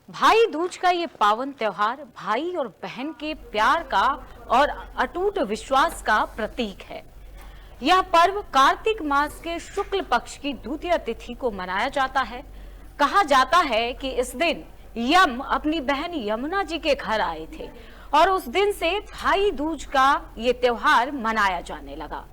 भाई दूज का ये पावन त्योहार भाई और बहन के प्यार का और अटूट विश्वास का प्रतीक है। यह पर्व कार्तिक मास के शुक्ल पक्ष की द्वितीय तिथि को मनाया जाता है। कहा जाता है कि इस दिन यम अपनी बहन यमुना जी के घर आए थे और उस दिन से भाई दूज का ये त्योहार मनाया जाने लगा।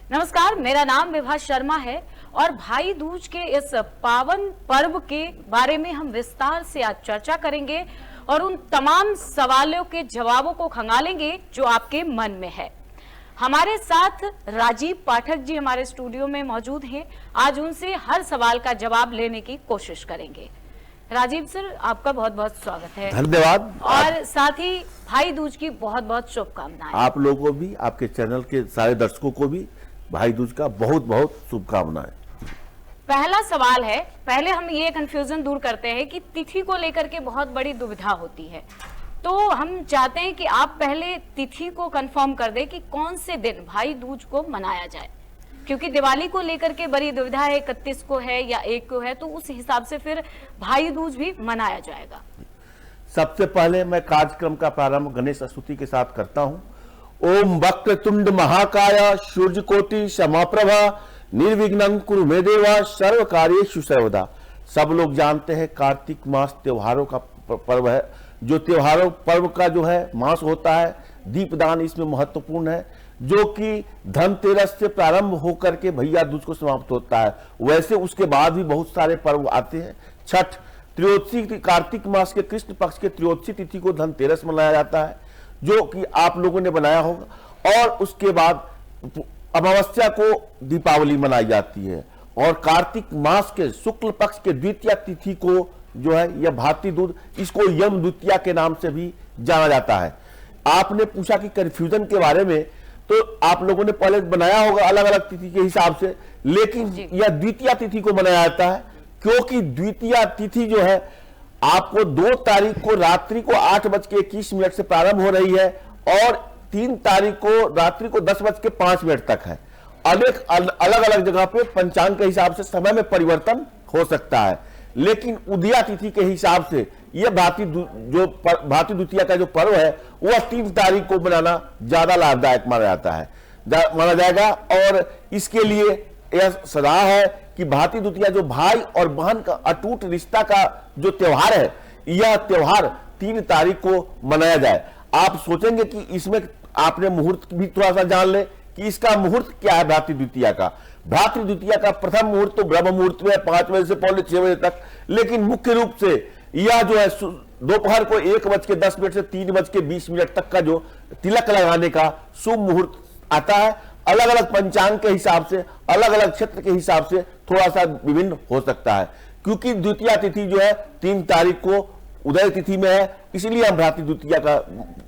नमस्कार, मेरा नाम विभा शर्मा है और भाई दूज के इस पावन पर्व के बारे में हम विस्तार से आज चर्चा करेंगे और उन तमाम सवालों के जवाबों को खंगालेंगे जो आपके मन में है। हमारे साथ राजीव पाठक जी हमारे स्टूडियो में मौजूद हैं। आज उनसे हर सवाल का जवाब लेने की कोशिश करेंगे। राजीव सर, आपका बहुत बहुत स्वागत है। धन्यवाद। और साथ ही भाई दूज की बहुत बहुत शुभकामनाएं। आप लोगों को भी, आपके चैनल के सारे दर्शकों को भी भाई दूज का बहुत बहुत शुभकामनाएं। पहला सवाल है, पहले हम ये कंफ्यूजन दूर करते हैं कि तिथि को लेकर के बहुत बड़ी दुविधा होती है, तो हम चाहते हैं कि आप पहले तिथि को कंफर्म कर दें कि कौन से दिन भाई दूज को मनाया जाए, क्योंकि दिवाली को लेकर के बड़ी दुविधा है, 31 को है या 1 को है, तो उस हिसाब से फिर भाई दूज भी मनाया जाएगा। सबसे पहले मैं कार्यक्रम का प्रारंभ गणेश स्तुति के साथ करता हूं। ओम वक्रतुंड महाकाय सूर्यकोटि समप्रभा निर्विघ्नं कुरु मे देवा सर्व कार्येषु सर्वदा। सब लोग जानते हैं कार्तिक मास त्योहारों का पर्व है। जो त्योहारों पर्व का जो है मास होता है, दीपदान इसमें महत्वपूर्ण है, जो कि धनतेरस से प्रारंभ होकर के भैया दूज को समाप्त होता है। वैसे उसके बाद भी बहुत सारे पर्व आते हैं। छठ, त्रयोदशी, कार्तिक मास के कृष्ण पक्ष के त्रयोदशी तिथि को धनतेरस मनाया जाता है, जो कि आप लोगों ने बनाया होगा। और उसके बाद अमावस्या को दीपावली मनाई जाती है और कार्तिक मास के शुक्ल पक्ष के द्वितीय तिथि को जो है यह भाती दूज, इसको यम द्वितीया के नाम से भी जाना जाता है। आपने पूछा कि कंफ्यूजन के बारे में, तो आप लोगों ने पहले बनाया होगा अलग अलग तिथि के हिसाब से, लेकिन यह द्वितीय तिथि को मनाया जाता है क्योंकि द्वितीय तिथि जो है आपको 2 तारीख को रात्रि को 8:21 से प्रारंभ हो रही है और 3 तारीख को रात्रि को 10:05 तक है। अलग अलग जगह पे पंचांग के हिसाब से समय में परिवर्तन हो सकता है, लेकिन उदया तिथि के हिसाब से यह भाती द्वितीया का जो पर्व है वह 3 तारीख को मनाना ज्यादा लाभदायक माना जाएगा। और इसके लिए यह सलाह है कि भाती द्वितीया जो भाई और बहन का अटूट रिश्ता का जो त्योहार है, यह त्योहार 3 तारीख को मनाया जाए। आप सोचेंगे कि इसमें आपने मुहूर्त भी थोड़ा सा जान ले कि इसका मुहूर्त क्या है। भाती द्वितीया का प्रथम मुहूर्त तो ब्रह्म मुहूर्त में 5 बजे से पौने 6 बजे तक, लेकिन मुख्य रूप से यह जो है दोपहर को 1:10 से 3:20 तक का जो तिलक लगाने का शुभ मुहूर्त आता है। अलग अलग पंचांग के हिसाब से, अलग अलग क्षेत्र के हिसाब से थोड़ा सा विभिन्न हो सकता है, क्योंकि द्वितीय तिथि जो है 3 तारीख को उदय तिथि में है, इसलिए हम भाती द्वितीया का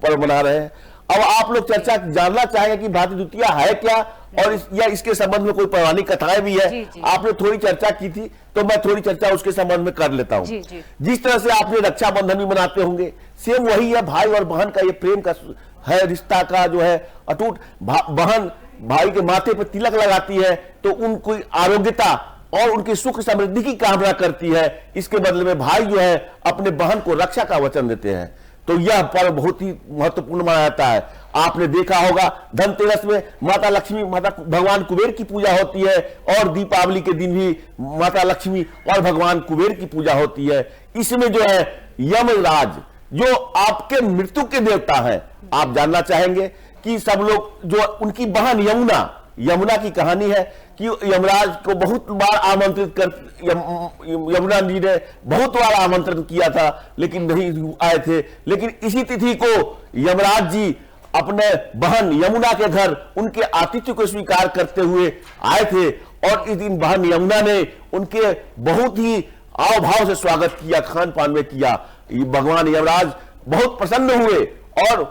पर्व मना रहे हैं। अब आप लोग चर्चा जानना चाहेंगे कि भाती द्वितीया है क्या और इसके संबंध में कोई पौराणिक कथाएं भी है। जी। आपने थोड़ी चर्चा की थी, तो मैं थोड़ी चर्चा उसके संबंध में कर लेता हूं। जिस तरह से आपने रक्षाबंधन भी मनाते होंगे, सेम वही है। भाई और बहन का ये प्रेम का है, रिश्ता का जो है अटूट। बहन भाई के माथे पर तिलक लगाती है तो उनको आरोग्यता और उनकी सुख समृद्धि की कामना करती है। इसके बदले में भाई जो है अपने बहन को रक्षा का वचन देते हैं। तो यह पर्व बहुत ही महत्वपूर्ण माना जाता है। आपने देखा होगा धनतेरस में माता लक्ष्मी, माता भगवान कुबेर की पूजा होती है और दीपावली के दिन भी माता लक्ष्मी और भगवान कुबेर की पूजा होती है। इसमें जो है यमराज जो आपके मृत्यु के देवता है, आप जानना चाहेंगे कि सब लोग जो उनकी बहन यमुना की कहानी है कि यमराज को बहुत बार आमंत्रित कर यमुना जी ने बहुत बार आमंत्रण किया था, लेकिन नहीं आए थे। लेकिन इसी तिथि को यमराज जी अपने बहन यमुना के घर उनके आतिथ्य को स्वीकार करते हुए आए थे और इस दिन बहन यमुना ने उनके बहुत ही आव भाव से स्वागत किया, खान पान में किया। भगवान यमराज बहुत प्रसन्न हुए और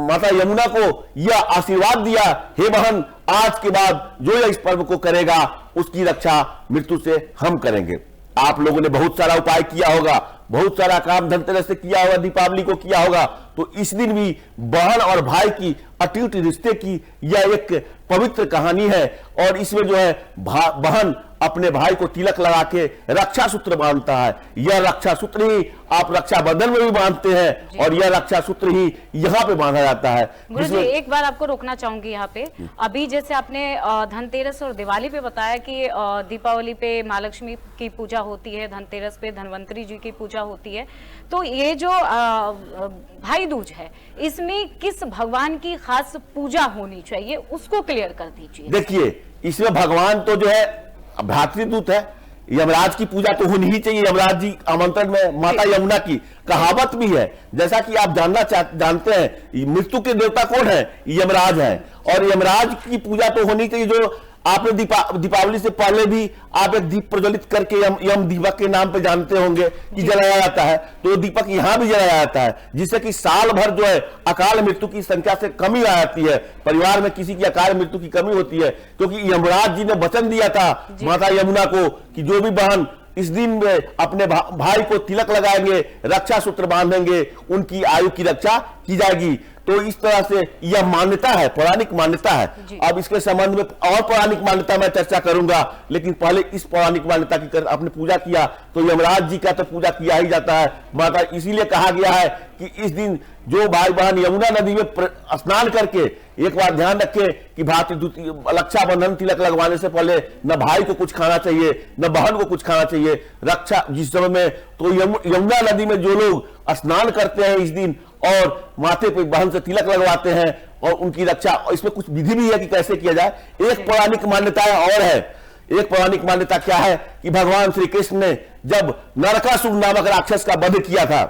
माता यमुना को यह आशीर्वाद दिया, हे बहन, आज के बाद जो यह इस पर्व को करेगा उसकी रक्षा मृत्यु से हम करेंगे। आप लोगों ने बहुत सारा उपाय किया होगा, बहुत सारा काम धनतेरस से किया होगा, दीपावली को किया होगा, तो इस दिन भी बहन और भाई की अटूट रिश्ते की यह एक पवित्र कहानी है। और इसमें जो है बहन अपने भाई को तिलक लगा के रक्षा सूत्र बांधता है। यह रक्षा सूत्र ही आप रक्षाबंधन में भी बांधते हैं और यह रक्षा सूत्र ही यहाँ पे बांधा जाता है। गुरुजी, एक बार आपको रोकना चाहूंगी यहाँ पे। अभी जैसे आपने धनतेरस और दिवाली पे बताया कि दीपावली पे माँ लक्ष्मी की पूजा होती है, धनतेरस पे धनवंतरी जी की पूजा होती है, तो ये जो भाई दूज है इसमें किस भगवान की खास पूजा होनी चाहिए उसको क्लियर कर दीजिए। देखिए, इसमें भगवान तो जो है भ्रातृदूत है, यमराज की पूजा तो होनी ही चाहिए। यमराज जी आमंत्रण में माता यमुना की कहावत भी है, जैसा कि आप जानते हैं मृत्यु के देवता कौन है, यमराज है। और यमराज की पूजा तो होनी चाहिए। जो आपने दीपावली से पहले भी आप एक दीप प्रज्वलित करके यम दीपक के नाम पे जानते होंगे कि जलाया जाता है, तो दीपक यहां भी जलाया जाता है, जिससे कि साल भर जो है अकाल मृत्यु की संख्या से कमी आ जाती है। परिवार में किसी की अकाल मृत्यु की कमी होती है, क्योंकि यमराज जी ने वचन दिया था माता यमुना को कि जो भी बहन इस दिन में अपने भाई को तिलक लगाएंगे, रक्षा सूत्र बांधेंगे, उनकी आयु की रक्षा की जाएगी। तो इस तरह से यह मान्यता है, पौराणिक मान्यता है। अब इसके संबंध में और पौराणिक मान्यता मैं चर्चा करूंगा, लेकिन पहले इस पौराणिक मान्यता की आपने पूजा किया तो यमराज जी का तो पूजा किया ही जाता है। माता इसीलिए कहा गया है कि इस दिन जो भाई बहन यमुना नदी में स्नान करके, एक बार ध्यान रखें कि रक्षाबंधन तिलक लगवाने से पहले न भाई को कुछ खाना चाहिए न बहन को कुछ खाना चाहिए। रक्षा जिस समय में तो यमुना नदी में जो लोग स्नान करते हैं इस दिन और माथे पे बहन से तिलक लगवाते हैं और उनकी रक्षा, इसमें कुछ विधि भी है कि कैसे किया जाए। एक पौराणिक मान्यता और है। एक पौराणिक मान्यता क्या है कि भगवान श्री कृष्ण ने जब नरकासुर नामक राक्षस का वध किया था,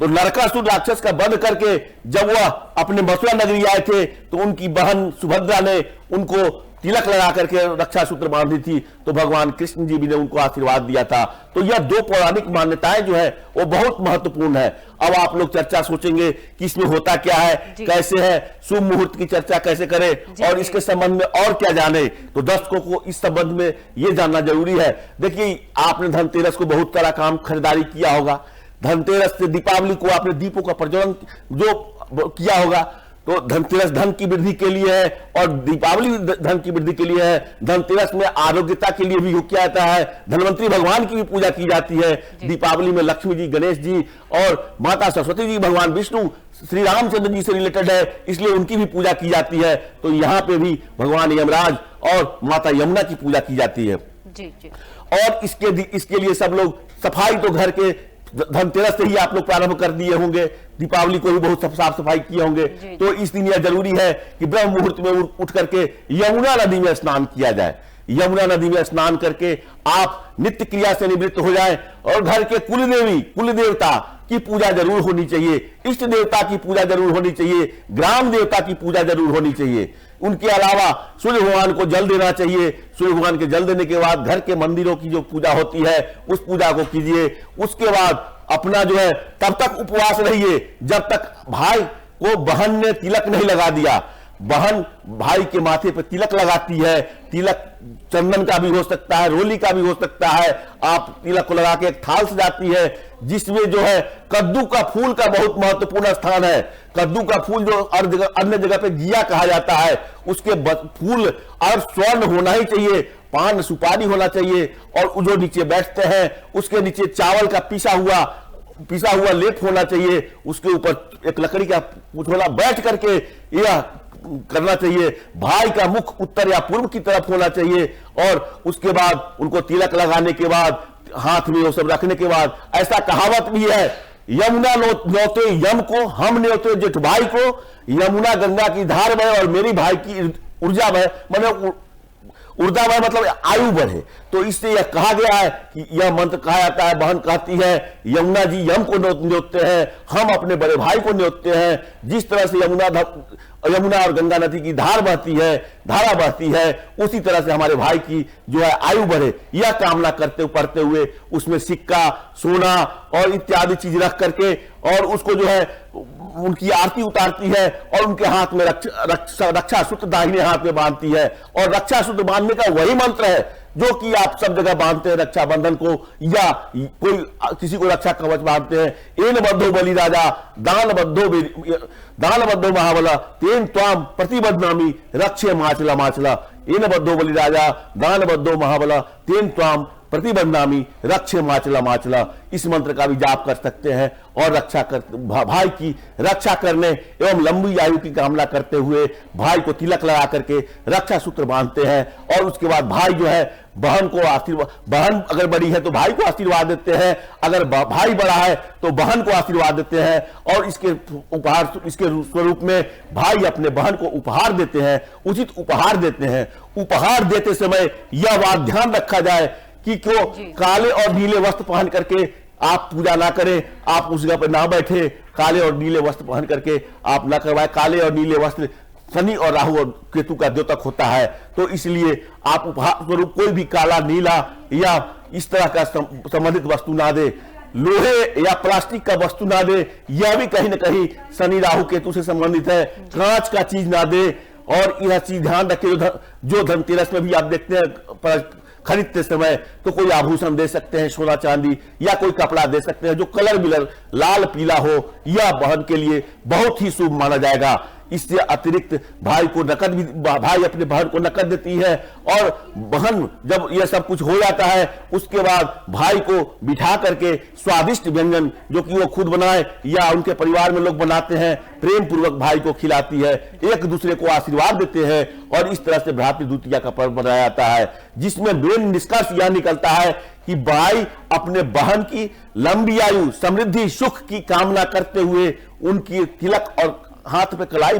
तो नरकासुर राक्षस का वध करके जब वह अपने मथुरा नगरी आए थे तो उनकी बहन सुभद्रा ने उनको तिलक लगा करके रक्षा सूत्र बांधी थी, तो भगवान कृष्ण जी भी ने उनको आशीर्वाद दिया था। तो यह दो पौराणिक मान्यताएं जो है वो बहुत महत्वपूर्ण है। अब आप लोग चर्चा सोचेंगे कि इसमें होता क्या है, कैसे है, शुभ मुहूर्त की चर्चा कैसे करें और इसके संबंध में और क्या जाने, तो दर्शकों को इस संबंध में ये जानना जरूरी है। देखिए, आपने धनतेरस को बहुत सारा काम खरीदारी किया होगा। धनतेरस से दीपावली को आपने दीपों का प्रज्वलन जो किया होगा, तो धनतेरस धन की वृद्धि के लिए है और दीपावली धन की वृद्धि के लिए है। धनतेरस में आरोग्यता के लिए भी किया जाता है, धनवंतरी भगवान की भी पूजा की जाती है। दीपावली में लक्ष्मी जी, गणेश जी और माता सरस्वती जी, भगवान विष्णु, श्री रामचंद्र जी से रिलेटेड है, इसलिए उनकी भी पूजा की जाती है। तो यहाँ पे भी भगवान यमराज और माता यमुना की पूजा की जाती है। और इसके लिए सब लोग सफाई तो घर के धनतेरस से ही आप लोग प्रारंभ कर दिए होंगे, दीपावली को भी बहुत साफ सफाई किए होंगे। तो इस दिन यह जरूरी है कि ब्रह्म मुहूर्त में उठ करके यमुना नदी में स्नान किया जाए। यमुना नदी में स्नान करके आप नित्य क्रिया से निवृत्त हो जाएं और घर के कुल देवता की पूजा जरूर होनी चाहिए, इष्ट देवता की पूजा जरूर होनी चाहिए, ग्राम देवता की पूजा जरूर होनी चाहिए। उनके अलावा सूर्य भगवान को जल देना चाहिए। सूर्य भगवान के जल देने के बाद घर के मंदिरों की जो पूजा होती है उस पूजा को कीजिए। उसके बाद अपना जो है तब तक उपवास रहिए जब तक भाई को बहन ने तिलक नहीं लगा दिया। बहन भाई के माथे पर तिलक लगाती है। तिलक चंदन का भी हो सकता है, रोली का भी हो सकता है। आप तिलक को लगा के एक थाल सजाती है जिसमें जो है कद्दू का फूल का बहुत महत्वपूर्ण स्थान है। कद्दू का फूल जो अन्य जगह पे जिया कहा जाता है, उसके फूल और स्वर्ण होना ही चाहिए, पान सुपारी होना चाहिए और जो नीचे बैठते हैं उसके नीचे चावल का पिसा हुआ लेप होना चाहिए। उसके ऊपर एक लकड़ी का पुतला बैठ करके यह करना चाहिए। भाई का मुख उत्तर या पूर्व की तरफ होना चाहिए और उसके बाद उनको तिलक लगाने के बाद हाथ में वो सब रखने के बाद ऐसा कहावत भी है, यमुना न्योते यम को, हम न्योते जेठ भाई को, यमुना गंगा की धार बहे और मेरी भाई की ऊर्जा बहे, मतलब ऊर्जा बहे मतलब आयु बढ़े। तो इससे यह कहा गया है कि यह मंत्र कहा जाता है, बहन कहती है यमुना जी यम को न्योतते हैं, हम अपने बड़े भाई को न्योतते हैं। जिस तरह से यमुना और गंगा नदी की धारा बहती है उसी तरह से हमारे भाई की जो है आयु बढ़े, यह कामना करते हुए उसमें सिक्का, सोना और इत्यादि चीज रख करके और उसको जो है उनकी आरती उतारती है और उनके हाथ में रक्षा सूत्र दाहिने हाथ में बांधती है। और रक्षा सूत्र बांधने का वही मंत्र है जो कि आप सब जगह बांधते हैं रक्षाबंधन को, या कोई किसी को रक्षा कवच बांधते हैं। एन बद्धो बलि राजा दान बद्धो महाबला तेन त्वाम प्रतिबद्धनामी रक्षे माचला माचला। एन बद्धो बलि राजा दान बद्धो महाबला तेन त्वाम प्रतिबंधामी रक्षे माचला माचला। इस मंत्र का भी जाप कर सकते हैं और भाई की रक्षा करने एवं लंबी आयु की कामना करते हुए भाई को तिलक लगा करके रक्षा सूत्र बांधते हैं। और उसके बाद भाई जो है बहन को आशीर्वाद, बहन अगर बड़ी है तो भाई को आशीर्वाद देते हैं, अगर भाई बड़ा है तो बहन को आशीर्वाद देते हैं। और इसके उपहार, इसके स्वरूप में भाई अपने बहन को उपहार देते हैं, उचित उपहार देते हैं। उपहार देते समय यह बात ध्यान रखा जाए कि क्यों काले और नीले वस्त्र पहन करके आप पूजा ना करें, आप उस जगह पर ना बैठे, काले और नीले वस्त्र पहन करके आप ना करवाए। काले और नीले वस्त्र शनि और राहु और केतु का द्योतक होता है, तो इसलिए आप उपहार स्वरूप कोई भी काला, नीला या इस तरह का संबंधित वस्तु ना दे। लोहे या प्लास्टिक का वस्तु ना दे, यह भी कहीं ना कहीं शनि राहु केतु से संबंधित है। कांच का चीज ना दे। और यह चीज ध्यान रखें, जो धनतेरस में भी आप देखते हैं खरीदते समय, तो कोई आभूषण दे सकते हैं, सोना चांदी, या कोई कपड़ा दे सकते हैं जो कलर मिलर लाल पीला हो, यह बहन के लिए बहुत ही शुभ माना जाएगा। इससे अतिरिक्त भाई को नकद भी, भाई अपने बहन को नकद देती है। और बहन जब यह सब कुछ हो जाता है, उसके बाद भाई को बिठा करके स्वादिष्ट व्यंजन जो कि वो खुद बनाए या उनके परिवार में लोग बनाते हैं, प्रेम पूर्वक भाई को खिलाती है, एक दूसरे को आशीर्वाद देते हैं। और इस तरह से भ्रातृ द्वितीया का पर्व मनाया जाता है, जिसमें मेन निष्कर्ष यह निकलता है कि भाई अपने बहन की लंबी आयु, समृद्धि, सुख की कामना करते हुए उनकी तिलक और हाथ में कलाई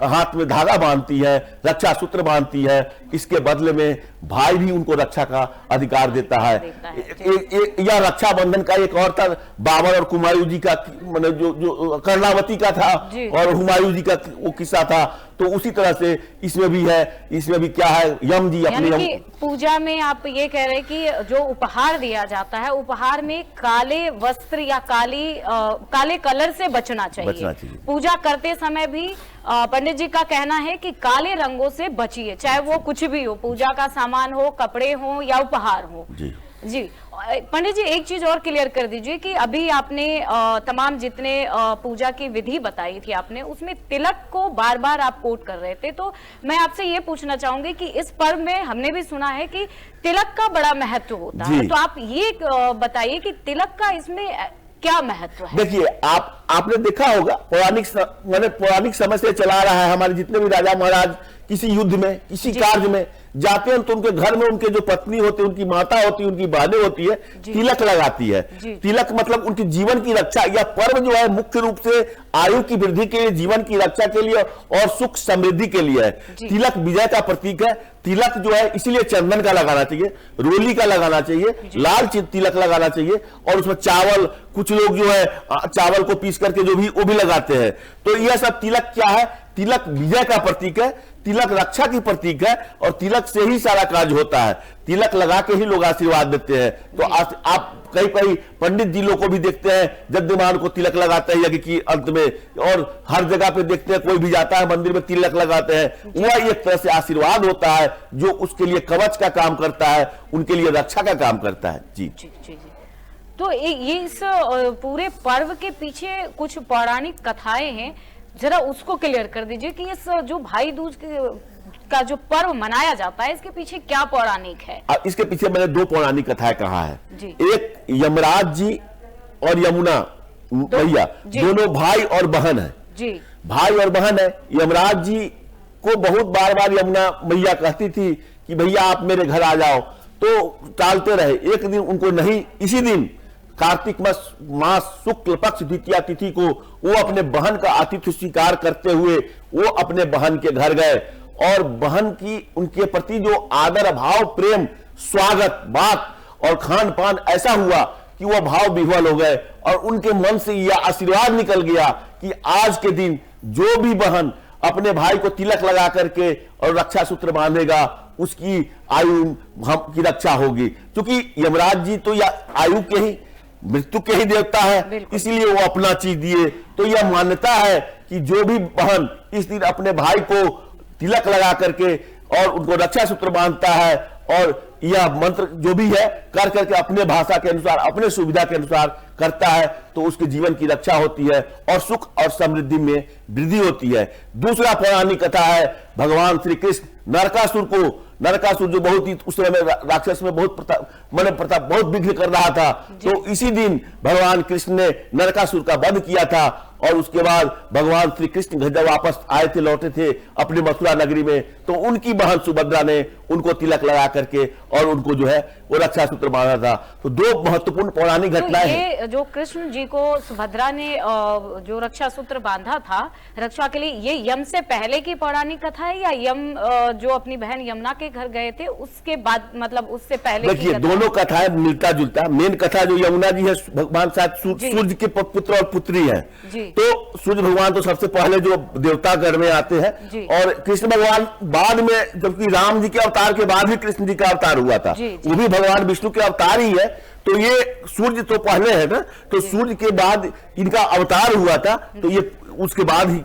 हाथ में धागा बांधती है, रक्षा सूत्र बांधती है। इसके बदले में भाई भी उनको रक्षा का अधिकार देता है। यह रक्षाबंधन का एक और था, बाबर और हुमायूं जी का, मतलब जो कर्णावती का था और हुमायूं जी का वो किस्सा था, तो उसी तरह से इसमें भी है। इसमें भी क्या है, यम जी अपने पूजा में आप ये कह रहे हैं कि जो उपहार दिया जाता है, उपहार में काले वस्त्र या काले कलर से बचना चाहिए। पूजा करते समय भी पंडित जी का कहना है कि काले रंगों से बचिए, चाहे वो कुछ भी हो, पूजा का सामान हो, कपड़े हो या उपहार हो। जी पंडित जी, एक चीज और क्लियर कर दीजिए कि अभी आपने तमाम जितने पूजा की विधि बताई थी आपने, उसमें तिलक को बार बार आप कोट कर रहे थे, तो मैं आपसे ये पूछना चाहूंगी कि इस पर्व में हमने भी सुना है कि तिलक का बड़ा महत्व होता है, तो आप ये बताइए कि तिलक का इसमें क्या महत्व है? देखिए, आपने देखा होगा, पौराणिक समय से चला रहा है, हमारे जितने भी राजा महाराज किसी युद्ध में, किसी कार्य में जाते हैं, तो उनके घर में उनके जो पत्नी होती है, उनकी माता होती है, उनकी बहनें होती है, तिलक लगाती है। तिलक मतलब उनकी जीवन की रक्षा। यह पर्व जो है मुख्य रूप से आयु की वृद्धि के लिए, जीवन की रक्षा के लिए और सुख समृद्धि के लिए है। तिलक विजय का प्रतीक है। तिलक जो है इसीलिए चंदन का लगाना चाहिए, रोली का लगाना चाहिए, लाल तिलक लगाना चाहिए, और उसमें चावल, कुछ लोग जो है चावल को पीस करके जो भी वो भी लगाते हैं। तो यह सब तिलक क्या है? तिलक विजय का प्रतीक है, तिलक रक्षा की प्रतीक है, और तिलक से ही सारा कार्य होता है। तिलक लगा के ही लोग आशीर्वाद देते हैं। तो आप कई पंडित जी लोग को भी देखते हैं, जद्यमान को तिलक लगाते हैं यज्ञ की अंत में, और हर जगह पे देखते हैं, कोई भी जाता है मंदिर में तिलक लगाते हैं। वह एक तरह से आशीर्वाद होता है जो उसके लिए कवच का काम करता है, उनके लिए रक्षा का काम करता है। जी जी जी। तो ये इस पूरे पर्व के पीछे कुछ पौराणिक कथाएं हैं, जरा उसको क्लियर कर दीजिए कि इस जो भाई दूज का जो पर्व मनाया जाता है, इसके पीछे क्या पौराणिक है? इसके पीछे मैंने दो पौराणिक कथाएं कहा है। एक यमराज जी और यमुना मैया, दोनों भाई और बहन है। जी, भाई और बहन है। यमराज जी को बहुत बार बार यमुना मैया कहती थी कि भैया आप मेरे घर आ जाओ, तो टालते रहे। एक दिन उनको नहीं, इसी दिन कार्तिक मास शुक्ल पक्ष द्वितीया तिथि को वो अपने बहन का आतिथ्य स्वीकार करते हुए वो अपने बहन के घर गए, और बहन की उनके प्रति जो आदर भाव, प्रेम, स्वागत, बात और खान पान ऐसा हुआ कि वह भाव विह्वल हो गए, और उनके मन से यह आशीर्वाद निकल गया कि आज के दिन जो भी बहन अपने भाई को तिलक लगा करके और रक्षा सूत्र बांधेगा, उसकी आयु की रक्षा होगी। क्योंकि यमराज जी तो या आयु के ही, मृत्यु के ही देवता है, इसलिए वो अपना चीज दिए। तो यह मान्यता है कि जो भी बहन इस दिन अपने भाई को तिलक लगा करके और उनको रक्षा सूत्र बांधता है और यह मंत्र जो भी है कर करके अपने भाषा के अनुसार, अपने सुविधा के अनुसार करता है, तो उसके जीवन की रक्षा होती है और सुख और समृद्धि में वृद्धि होती है। दूसरा पौराणिक कथा है भगवान श्री कृष्ण नरकासुर जो बहुत ही उस समय में राक्षस में बहुत विघ्न कर रहा था, तो इसी दिन भगवान कृष्ण ने नरकासुर का वध किया था। और उसके बाद भगवान श्री कृष्ण जब वापस आए थे, लौटे थे अपने मथुरा नगरी में, तो उनकी बहन सुभद्रा ने उनको तिलक लगा करके और उनको जो है वो रक्षा सूत्र बांधा था। तो दो महत्वपूर्ण पौराणिक घटनाएं हैं। जो कृष्ण जी को सुभद्रा ने जो रक्षा सूत्र बांधा था रक्षा के लिए, ये यम से पहले की पौराणिक कथा है या यम जो अपनी बहन यमुना के घर गए थे उसके बाद, मतलब उससे पहले? देखिए दोनों कथाएं मिलता जुलता। मेन कथा जो यमुना जी है, भगवान शायद सूर्य के पुत्र और पुत्री है, तो सूर्य भगवान तो सबसे पहले जो देवता घर में आते हैं, और कृष्ण भगवान बाद में, जबकि राम जी के अवतार के बाद भी कृष्ण जी का अवतार हुआ था, वो भी भगवान विष्णु के अवतार ही है। तो ये सूर्य तो पहले है ना, तो सूर्य के बाद इनका अवतार हुआ था, तो ये उसके बाद ही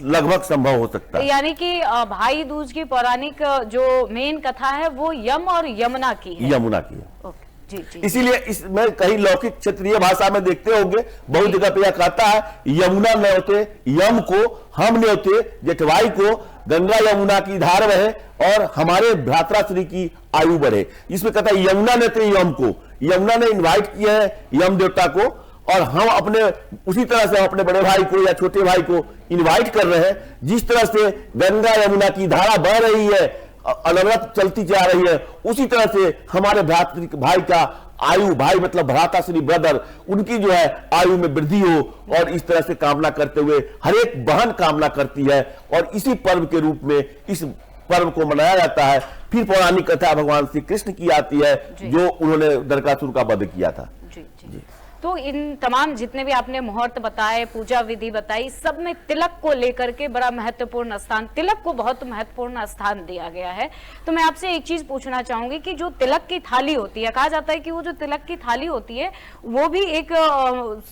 लगभग संभव हो सकता है। यानी कि भाई दूज की पौराणिक जो मेन कथा है वो यम और यमुना की है। यमुना की है। जी, जी। इसीलिए इसमें कहीं लौकिक क्षेत्रीय भाषा में देखते होंगे, बहुत जगह पे यह कहता है यमुना न्योते यम को, हम न्योते जेठवाई को, गंगा यमुना की धार बहे और हमारे भ्रातृश्री की आयु बढ़े। इसमें कहता है यमुना न्योते यम को, यमुना ने इन्वाइट किया है यम देवता को, और हम अपने उसी तरह से अपने बड़े भाई को या छोटे भाई को इन्वाइट कर रहे हैं। जिस तरह से गंगा यमुना की धारा बह रही है, अनवरत चलती जा रही है, उसी तरह से हमारे भाई का आयु, भाई मतलब भ्राताश्री ब्रदर, उनकी जो है आयु में वृद्धि हो, और इस तरह से कामना करते हुए हर एक बहन कामना करती है, और इसी पर्व के रूप में इस पर्व को मनाया जाता है। फिर पौराणिक कथा भगवान श्री कृष्ण की आती है, जो उन्होंने नरकासुर का वध किया था। जी। तो इन तमाम जितने भी आपने मुहूर्त बताए, पूजा विधि बताई, सब में तिलक को लेकर के बड़ा महत्वपूर्ण स्थान, तिलक को बहुत महत्वपूर्ण स्थान दिया गया है। तो मैं आपसे एक चीज पूछना चाहूंगी कि जो तिलक की थाली होती है, कहा जाता है कि वो जो तिलक की थाली होती है वो भी एक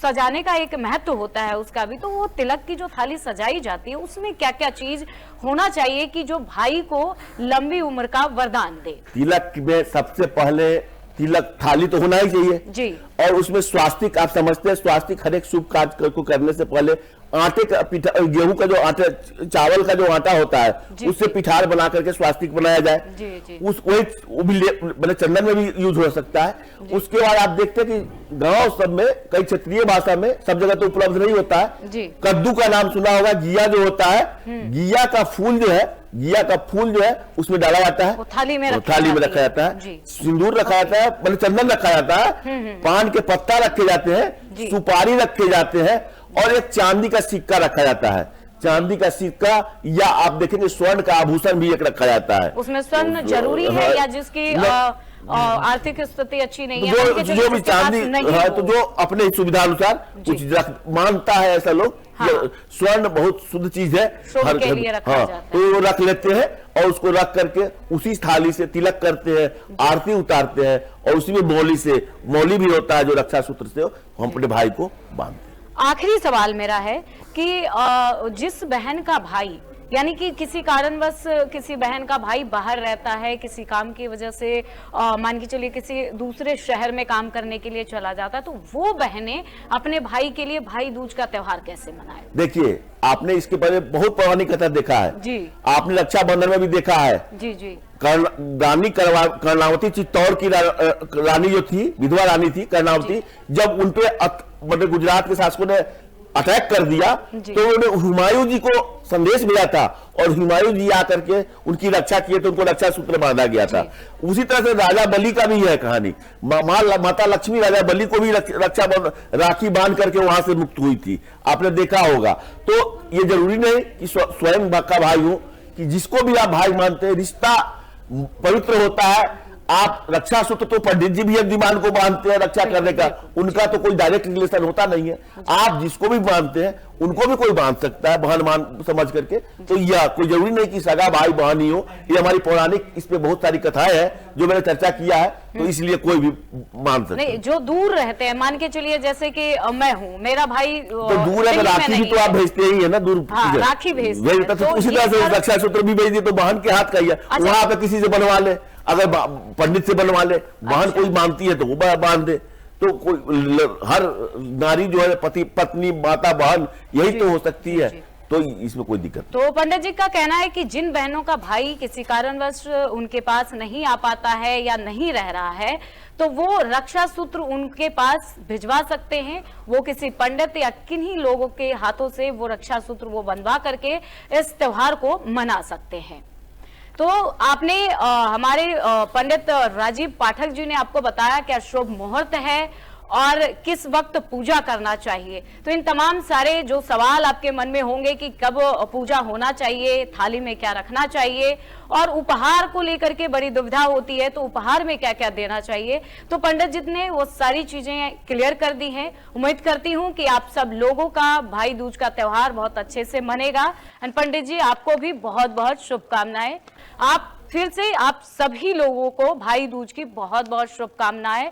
सजाने का एक महत्व होता है उसका भी। तो वो तिलक की जो थाली सजाई जाती है उसमें क्या क्या चीज होना चाहिए कि जो भाई को लंबी उम्र का वरदान दे? तिलक में सबसे पहले तिलक थाली तो होना ही चाहिए जी, और उसमें स्वास्तिक, आप समझते हैं स्वास्तिक हर एक शुभ कार्य को करने से पहले आटे का पिठा, गेहूं का जो आटा, चावल का जो आटा होता है, उससे पिठार बना करके स्वास्तिक बनाया जाए। वो भी मतलब चंदन में भी यूज हो सकता है। उसके बाद आप देखते हैं कि गांव सब में, कई क्षेत्रीय भाषा में सब जगह तो उपलब्ध नहीं होता है। कद्दू का नाम सुना होगा, घिया जो होता है, घिया का फूल जो है उसमें डाला जाता है, थाली में रखा जाता है, सिंदूर रखा जाता है, मतलब चंदन रखा जाता है, पान के पत्ता रखे जाते हैं, सुपारी रखे जाते हैं, और एक चांदी का सिक्का रखा जाता है। चांदी का सिक्का, या आप देखेंगे स्वर्ण का आभूषण भी एक रखा जाता है। उसमें स्वर्ण जरूरी है या जिसकी आर्थिक स्थिति अच्छी नहीं है, जो भी चांदी है, तो जो अपने सुविधा अनुसार कुछ मानता है ऐसा लोग, स्वर्ण बहुत शुद्ध चीज है, हर के लिए रखा जाता है, तो वो रख लेते हैं और उसको रख करके उसी थाली से तिलक करते हैं, आरती उतारते हैं, और उसी में मौली भी होता है जो रक्षा सूत्र से हम अपने भाई को बांधते हैं। आखिरी सवाल मेरा है कि जिस बहन का भाई, यानी कि किसी कारणवश किसी बहन का भाई बाहर रहता है, किसी काम की वजह से मान के चलिए किसी दूसरे शहर में काम करने के लिए चला जाता है, तो वो बहनें अपने भाई के लिए भाई दूज का त्योहार कैसे मनाए? देखिए, आपने इसके पहले बहुत पौराणिक कथा देखा है जी, आपने रक्षाबंधन में भी देखा है। जी जी, रानी कर्णावती चित्तौड़ की रानी जो थी, विधवा रानी थी कर्णावती, जब उनपे मतलब गुजरात के शासकों ने अटैक कर दिया, तो उन्होंने हुमायूं जी को संदेश भेजा था, और हुमायूं जी आकर के उनकी रक्षा किए, तो उनको रक्षा सूत्र बांधा गया था। उसी तरह से राजा बलि का भी है कहानी, माता लक्ष्मी राजा बलि को भी राखी बांध करके वहां से मुक्त हुई थी, आपने देखा होगा। तो ये जरूरी नहीं कि स्वयं का भाई हो, कि जिसको भी आप भाई मानते हैं, रिश्ता पवित्र होता है। आप रक्षा सूत्र तो पंडित जी भी एक दीवान को बांधते हैं रक्षा करने का, उनका तो कोई डायरेक्ट रिलेशन होता नहीं है। आप जिसको भी मानते हैं उनको भी कोई बांध सकता है, बहन मान समझ करके। तो यह कोई जरूरी नहीं कि सगा भाई बहन ही हो। ये हमारी पौराणिक, इस पे बहुत सारी कथाएं हैं जो मैंने चर्चा किया है, तो इसलिए कोई भी मान सकता है। जो दूर रहते हैं, मान के चलिए जैसे कि मैं हूँ, मेरा भाई तो दूर है, तो राखी भी तो आप भेजते ही है ना, दूर राखी भेजते, तो उसी तरह से रक्षा सूत्र भी भेज दिए तो बहन के हाथ का ही है, वहां पे किसी से बनवा ले। अगर पंडित से बनवा ले, बहन कोई मानती है तो वो बांध दे, तो कोई हर नारी जो है पति पत्नी माता बहन यही तो हो सकती है, तो इसमें कोई दिक्कत। तो पंडित जी का कहना है कि जिन बहनों का भाई किसी कारणवश उनके पास नहीं आ पाता है या नहीं रह रहा है, तो वो रक्षा सूत्र उनके पास भिजवा सकते हैं। वो किसी पंडित या किन्हीं लोगों के हाथों से वो रक्षा सूत्र वो बनवा करके इस त्योहार को मना सकते हैं। तो आपने हमारे पंडित राजीव पाठक जी ने आपको बताया क्या शुभ मुहूर्त है और किस वक्त पूजा करना चाहिए। तो इन तमाम सारे जो सवाल आपके मन में होंगे कि कब पूजा होना चाहिए, थाली में क्या रखना चाहिए और उपहार को लेकर के बड़ी दुविधा होती है, तो उपहार में क्या क्या देना चाहिए, तो पंडित जी ने वो सारी चीजें क्लियर कर दी हैं। उम्मीद करती हूं कि आप सब लोगों का भाई दूज का त्योहार बहुत अच्छे से मनेगा। एंड पंडित जी आपको भी बहुत बहुत शुभकामनाएं। आप फिर से आप सभी लोगों को भाई दूज की बहुत बहुत शुभकामनाएं।